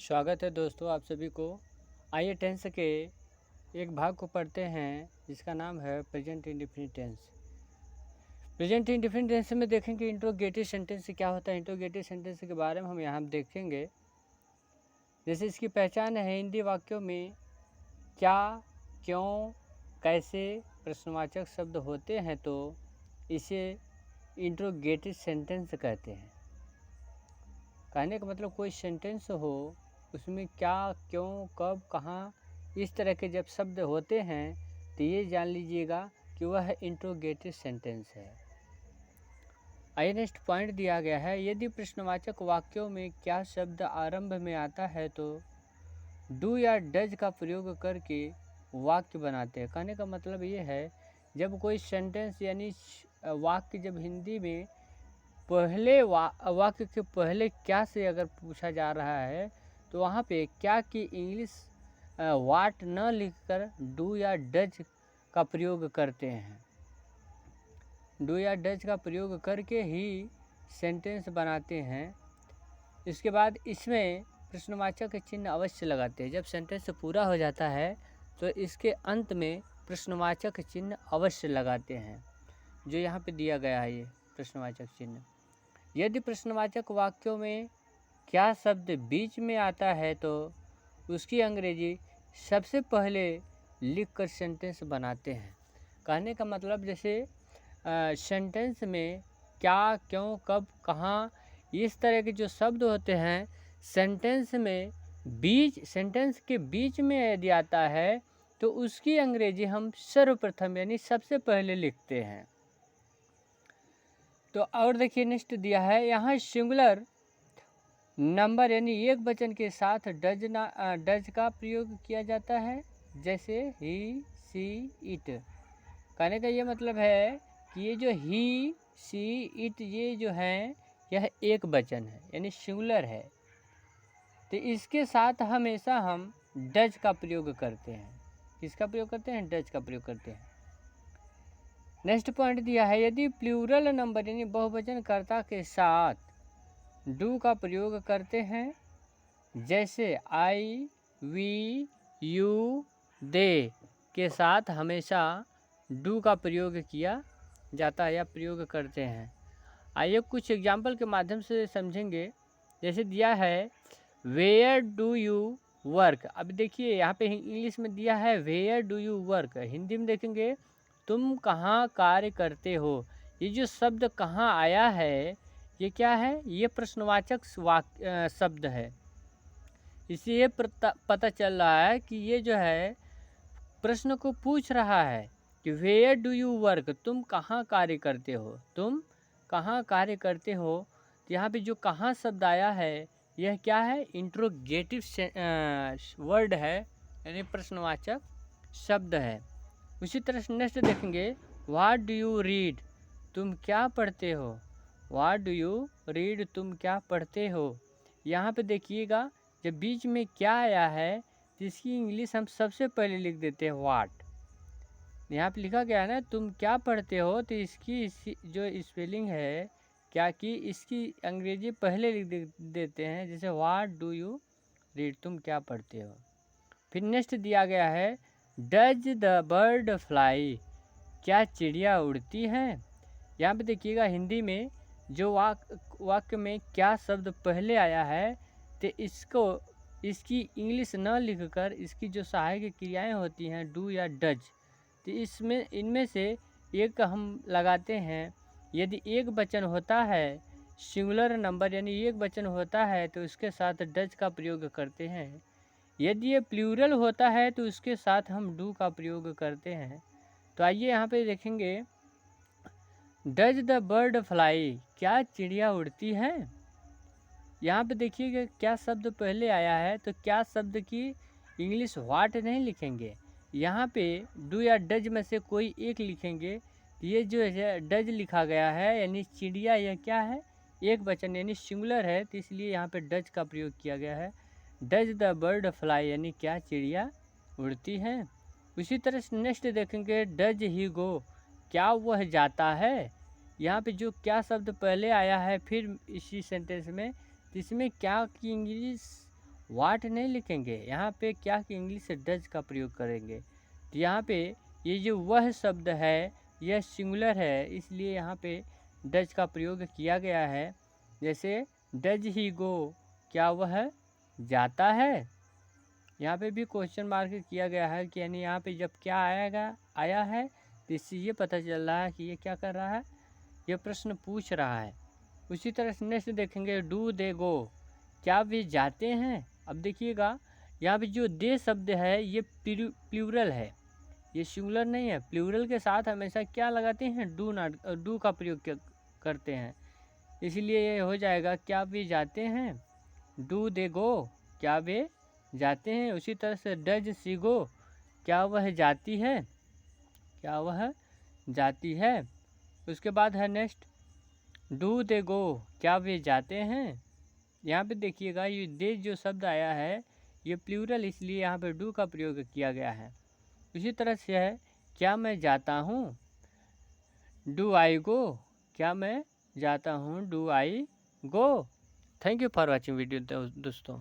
स्वागत है दोस्तों आप सभी को। आइए टेंस के एक भाग को पढ़ते हैं जिसका नाम है present indefinite tense. Present indefinite tense में देखेंगे इंट्रोगेटिव सेंटेंस क्या होता है। इंट्रोगेटिव सेंटेंस के बारे में हम यहाँ देखेंगे। जैसे इसकी पहचान है हिंदी वाक्यों में क्या, क्यों, कैसे प्रश्नवाचक शब्द होते हैं तो इसे इंट्रोगेटिव सेंटेंस कहते हैं। कहने का मतलब कोई सेंटेंस हो उसमें क्या, क्यों, कब, कहाँ इस तरह के जब शब्द होते हैं तो ये जान लीजिएगा कि वह इंट्रोगेटिव सेंटेंस है। आइए नेक्स्ट पॉइंट दिया गया है, यदि प्रश्नवाचक वाक्यों में क्या शब्द आरंभ में आता है तो डू या डज का प्रयोग करके वाक्य बनाते हैं। कहने का मतलब ये है जब कोई सेंटेंस यानी वाक्य जब हिंदी में पहले वाक्य के पहले क्या से अगर पूछा जा रहा है तो वहाँ पे क्या की इंग्लिश वाट न लिखकर डू या डज का प्रयोग करते हैं। डू या डज का प्रयोग करके ही सेंटेंस बनाते हैं। इसके बाद इसमें प्रश्नवाचक चिन्ह अवश्य लगाते हैं। जब सेंटेंस पूरा हो जाता है तो इसके अंत में प्रश्नवाचक चिन्ह अवश्य लगाते हैं, जो यहाँ पे दिया गया है ये प्रश्नवाचक चिन्ह। यदि प्रश्नवाचक वाक्यों में क्या शब्द बीच में आता है तो उसकी अंग्रेजी सबसे पहले लिखकर सेंटेंस बनाते हैं। कहने का मतलब जैसे सेंटेंस में क्या, क्यों, कब, कहाँ इस तरह के जो शब्द होते हैं सेंटेंस के बीच में यदि आता है तो उसकी अंग्रेजी हम सर्वप्रथम यानी सबसे पहले लिखते हैं। तो और देखिए नेक्स्ट दिया है यहाँ सिंगुलर नंबर यानी एक वचन के साथ डज का प्रयोग किया जाता है, जैसे ही, सी, इट। कहने का ये मतलब है कि ये जो ही, सी, इट ये जो है यह एक वचन है यानी सिंगुलर है, तो इसके साथ हमेशा हम डज का प्रयोग करते हैं। किसका प्रयोग करते हैं? डज का प्रयोग करते हैं। नेक्स्ट पॉइंट दिया है, यदि प्लूरल नंबर यानी बहुवचन कर्ता के साथ डू का प्रयोग करते हैं, जैसे आई, वी, यू, दे के साथ हमेशा डू का प्रयोग किया जाता है या प्रयोग करते हैं। आइए कुछ एग्जाम्पल के माध्यम से समझेंगे। जैसे दिया है वेयर डू यू वर्क। अब देखिए यहाँ पे इंग्लिश में दिया है where do you work, Hindi में देखेंगे तुम कहाँ कार्य करते हो। ये जो शब्द कहाँ आया है ये क्या है? ये प्रश्नवाचक शब्द है। इससे ये पता चल रहा है कि ये जो है प्रश्न को पूछ रहा है कि वेयर डू यू वर्क, तुम कहाँ कार्य करते हो, तुम कहाँ कार्य करते हो। तो यहाँ पे जो कहाँ शब्द आया है यह क्या है? इंट्रोगेटिव वर्ड है यानी प्रश्नवाचक शब्द है। उसी तरह से नेक्स्ट देखेंगे व्हाट डू यू रीड, तुम क्या पढ़ते हो। व्हाट डू यू रीड, तुम क्या पढ़ते हो। यहाँ पे देखिएगा जब बीच में क्या आया है तो इसकी इंग्लिश हम सबसे पहले लिख देते हैं व्हाट। यहाँ पे लिखा गया है ना तुम क्या पढ़ते हो, तो इसकी जो स्पेलिंग है क्या की इसकी अंग्रेजी पहले लिख देते हैं, जैसे व्हाट डू यू रीड, तुम क्या पढ़ते हो। फिर नेक्स्ट दिया गया है डज द बर्ड फ्लाई, क्या चिड़िया उड़ती है। यहाँ पे देखिएगा हिंदी में जो वाक्य में क्या शब्द पहले आया है तो इसकी इंग्लिश न लिखकर इसकी जो सहायक क्रियाएं होती हैं डू या डज, तो इनमें से एक हम लगाते हैं। यदि एक वचन होता है सिंगुलर नंबर यानी एक वचन होता है तो उसके साथ डज का प्रयोग करते हैं। यदि ये प्लूरल होता है तो उसके साथ हम डू का प्रयोग करते हैं। तो आइए यहाँ पे देखेंगे डज द बर्ड फ्लाई, क्या चिड़िया उड़ती है। यहाँ पे देखिएगा क्या शब्द पहले आया है तो क्या शब्द की इंग्लिश व्हाट नहीं लिखेंगे, यहाँ पे डू या डज में से कोई एक लिखेंगे। ये जो है डज लिखा गया है यानी चिड़िया यह क्या है? एक वचन यानी सिंगुलर है, तो इसलिए यहाँ पे डज का प्रयोग किया गया है। डज द बर्ड फ्लाई यानी क्या चिड़िया उड़ती है। उसी तरह से नेक्स्ट देखेंगे डज ही गो, क्या वह जाता है। यहाँ पे जो क्या शब्द पहले आया है फिर इसी सेंटेंस में, इसमें क्या की इंग्लिश वाट नहीं लिखेंगे, यहाँ पे क्या कि इंग्लिश से डज का प्रयोग करेंगे। तो यहाँ पे ये जो वह शब्द है यह सिंगुलर है, इसलिए यहाँ पे डज का प्रयोग किया गया है। जैसे डज ही गो, क्या वह जाता है। यहाँ पे भी क्वेश्चन मार्क किया गया है कि यानी यहाँ पे जब क्या आया है तो इससे ये पता चल रहा है कि ये क्या कर रहा है, ये प्रश्न पूछ रहा है। उसी तरह से नेक्स्ट देखेंगे डू दे गो, क्या वे जाते हैं। अब देखिएगा यहाँ पे जो दे शब्द है ये प्लूरल है, ये सिंगुलर नहीं है। प्लूरल के साथ हमेशा क्या लगाते हैं, डू का प्रयोग करते हैं, इसलिए ये हो जाएगा क्या वे जाते हैं। डू दे गो, क्या वे जाते हैं। उसी तरह से डज सी गो, क्या वह जाती है, क्या वह जाती है। उसके बाद है नेक्स्ट डू दे गो, क्या वे जाते हैं। यहाँ पे देखिएगा ये दे जो शब्द आया है ये प्लूरल, इसलिए यहाँ पे डू का प्रयोग किया गया है। उसी तरह से है क्या मैं जाता हूँ, डू आई गो, क्या मैं जाता हूँ, do I go. Thank you for watching video दोस्तों।